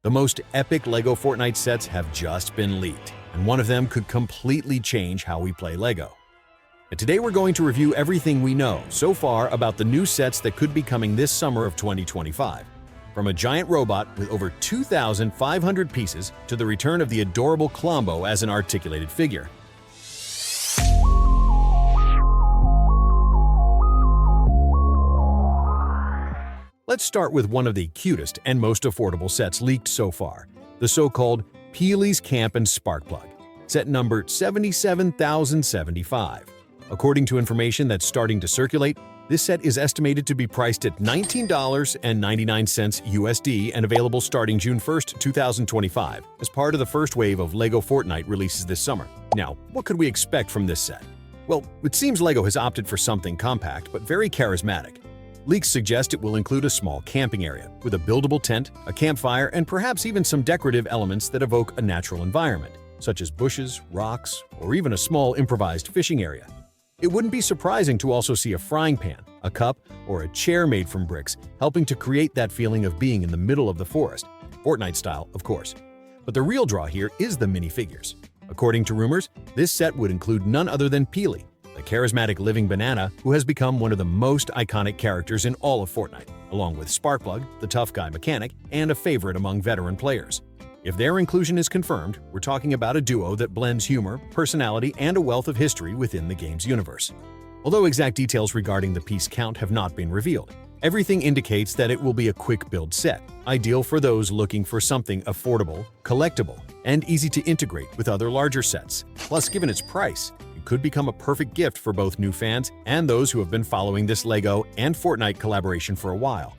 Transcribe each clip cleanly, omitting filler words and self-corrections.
The most epic LEGO Fortnite sets have just been leaked, and one of them could completely change how we play LEGO. And today we're going to review everything we know so far about the new sets that could be coming this summer of 2025. From a giant robot with over 2,500 pieces to the return of the adorable Klombo as an articulated figure. Let's start with one of the cutest and most affordable sets leaked so far, the so-called Peely's Camp and Sparkplug, set number 77,075. According to information that's starting to circulate, this set is estimated to be priced at $19.99 USD and available starting June 1, 2025, as part of the first wave of LEGO Fortnite releases this summer. Now, what could we expect from this set? Well, it seems LEGO has opted for something compact but very charismatic. Leaks suggest it will include a small camping area, with a buildable tent, a campfire, and perhaps even some decorative elements that evoke a natural environment, such as bushes, rocks, or even a small improvised fishing area. It wouldn't be surprising to also see a frying pan, a cup, or a chair made from bricks, helping to create that feeling of being in the middle of the forest, Fortnite style, of course. But the real draw here is the minifigures. According to rumors, this set would include none other than Peely, the charismatic living banana who has become one of the most iconic characters in all of Fortnite, along with Sparkplug, the tough guy mechanic, and a favorite among veteran players. If their inclusion is confirmed, we're talking about a duo that blends humor, personality, and a wealth of history within the game's universe. Although exact details regarding the piece count have not been revealed, everything indicates that it will be a quick build set, ideal for those looking for something affordable, collectible, and easy to integrate with other larger sets. Plus, given its price, could become a perfect gift for both new fans and those who have been following this LEGO and Fortnite collaboration for a while.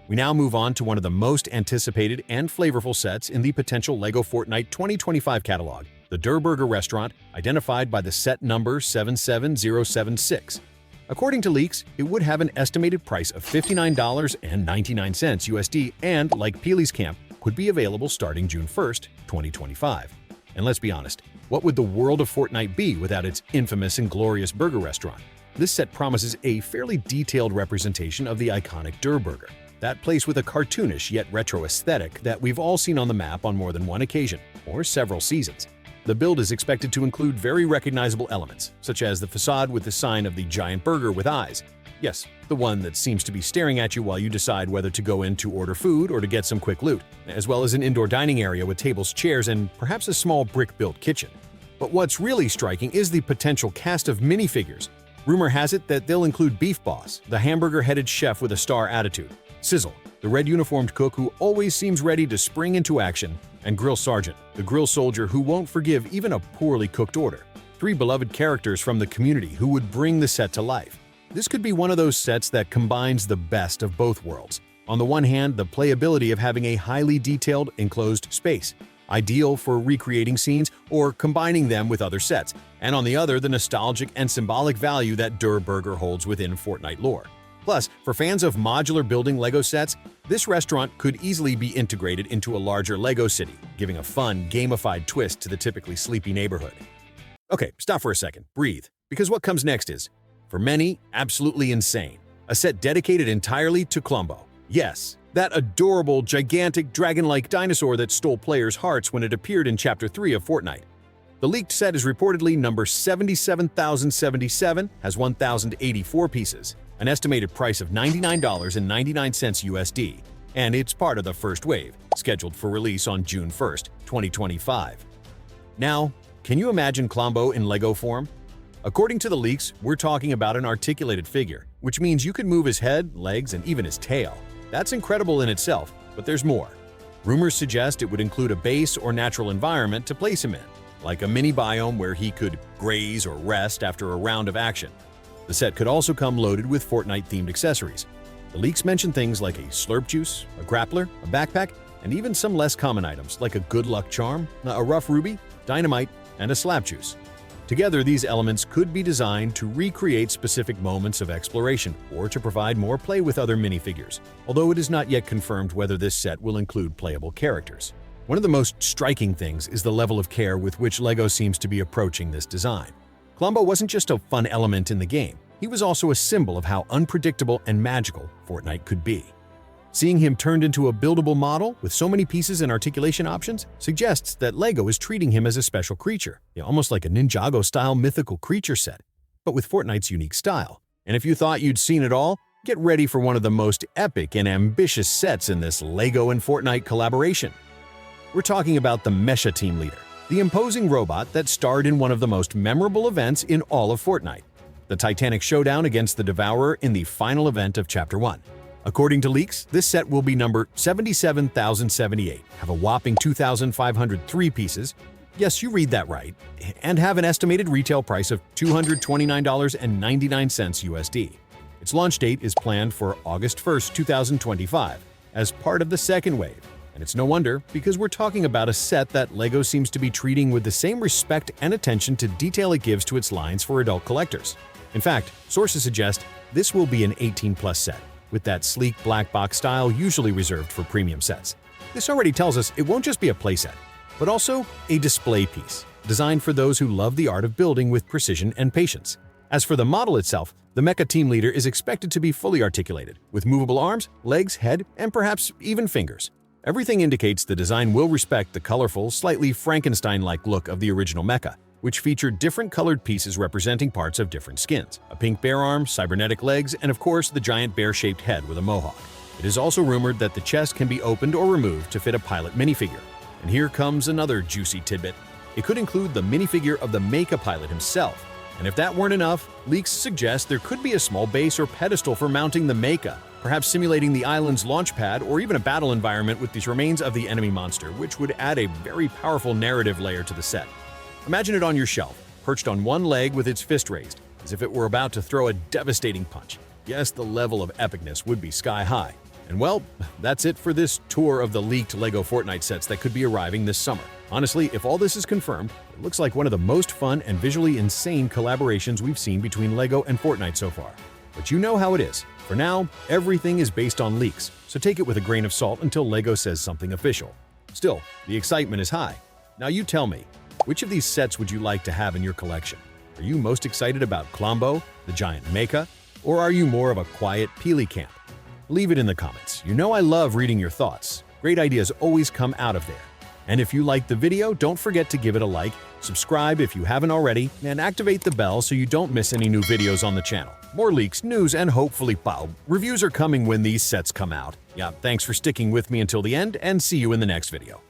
We now move on to one of the most anticipated and flavorful sets in the potential LEGO Fortnite 2025 catalog, the Durr Burger restaurant, identified by the set number 77076. According to leaks, it would have an estimated price of $59.99 USD and, like Peely's Camp, could be available starting June 1, 2025. And let's be honest, what would the world of Fortnite be without its infamous and glorious burger restaurant? This set promises a fairly detailed representation of the iconic Durr Burger, that place with a cartoonish yet retro aesthetic that we've all seen on the map on more than one occasion, or several seasons. The build is expected to include very recognizable elements, such as the facade with the sign of the giant burger with eyes. Yes, the one that seems to be staring at you while you decide whether to go in to order food or to get some quick loot, as well as an indoor dining area with tables, chairs, and perhaps a small brick-built kitchen. But what's really striking is the potential cast of minifigures. Rumor has it that they'll include Beef Boss, the hamburger-headed chef with a star attitude, Sizzle, the red-uniformed cook who always seems ready to spring into action, and Grill Sergeant, the grill soldier who won't forgive even a poorly cooked order. Three beloved characters from the community who would bring the set to life. This could be one of those sets that combines the best of both worlds. On the one hand, the playability of having a highly detailed, enclosed space, ideal for recreating scenes or combining them with other sets, and on the other, the nostalgic and symbolic value that Durr Burger holds within Fortnite lore. Plus, for fans of modular building LEGO sets, this restaurant could easily be integrated into a larger LEGO city, giving a fun, gamified twist to the typically sleepy neighborhood. Okay, stop for a second, breathe, because what comes next is, for many, absolutely insane. A set dedicated entirely to Klombo. Yes, that adorable, gigantic, dragon-like dinosaur that stole players' hearts when it appeared in Chapter 3 of Fortnite. The leaked set is reportedly number 77,077, has 1,084 pieces, an estimated price of $99.99 USD, and it's part of the first wave, scheduled for release on June 1, 2025. Now, can you imagine Klombo in LEGO form? According to the leaks, we're talking about an articulated figure, which means you can move his head, legs, and even his tail. That's incredible in itself, but there's more. Rumors suggest it would include a base or natural environment to place him in, like a mini biome where he could graze or rest after a round of action. The set could also come loaded with Fortnite-themed accessories. The leaks mention things like a slurp juice, a grappler, a backpack, and even some less common items like a good luck charm, a rough ruby, dynamite, and a slap juice. Together, these elements could be designed to recreate specific moments of exploration or to provide more play with other minifigures, although it is not yet confirmed whether this set will include playable characters. One of the most striking things is the level of care with which LEGO seems to be approaching this design. Klombo wasn't just a fun element in the game, he was also a symbol of how unpredictable and magical Fortnite could be. Seeing him turned into a buildable model with so many pieces and articulation options suggests that LEGO is treating him as a special creature, almost like a Ninjago-style mythical creature set, but with Fortnite's unique style. And if you thought you'd seen it all, get ready for one of the most epic and ambitious sets in this LEGO and Fortnite collaboration. We're talking about the Mecha team leader, the imposing robot that starred in one of the most memorable events in all of Fortnite, the Titanic showdown against the Devourer in the final event of Chapter 1. According to leaks, this set will be number 77,078, have a whopping 2,503 pieces, yes, you read that right, and have an estimated retail price of $229.99 USD. Its launch date is planned for August 1, 2025, as part of the second wave. And it's no wonder, because we're talking about a set that LEGO seems to be treating with the same respect and attention to detail it gives to its lines for adult collectors. In fact, sources suggest this will be an 18+ set, with that sleek black box style usually reserved for premium sets. This already tells us it won't just be a playset, but also a display piece, designed for those who love the art of building with precision and patience. As for the model itself, the Mecha team leader is expected to be fully articulated, with movable arms, legs, head, and perhaps even fingers. Everything indicates the design will respect the colorful, slightly Frankenstein-like look of the original Mecha, which featured different colored pieces representing parts of different skins, a pink bear arm, cybernetic legs, and of course the giant bear-shaped head with a mohawk. It is also rumored that the chest can be opened or removed to fit a pilot minifigure. And here comes another juicy tidbit. It could include the minifigure of the Mecha pilot himself. And if that weren't enough, leaks suggest there could be a small base or pedestal for mounting the Mecha, perhaps simulating the island's launch pad or even a battle environment with the remains of the enemy monster, which would add a very powerful narrative layer to the set. Imagine it on your shelf, perched on one leg with its fist raised, as if it were about to throw a devastating punch. Yes, the level of epicness would be sky high. And well, that's it for this tour of the leaked LEGO Fortnite sets that could be arriving this summer. Honestly, if all this is confirmed, it looks like one of the most fun and visually insane collaborations we've seen between LEGO and Fortnite so far. But you know how it is. For now, everything is based on leaks, so take it with a grain of salt until LEGO says something official. Still, the excitement is high. Now you tell me, which of these sets would you like to have in your collection? Are you most excited about Klombo, the giant Mecha, or are you more of a quiet Peely camp? Leave it in the comments. You know I love reading your thoughts. Great ideas always come out of there. And if you liked the video, don't forget to give it a like, subscribe if you haven't already, and activate the bell so you don't miss any new videos on the channel. More leaks, news, and hopefully, reviews are coming when these sets come out. Yeah, thanks for sticking with me until the end, and see you in the next video.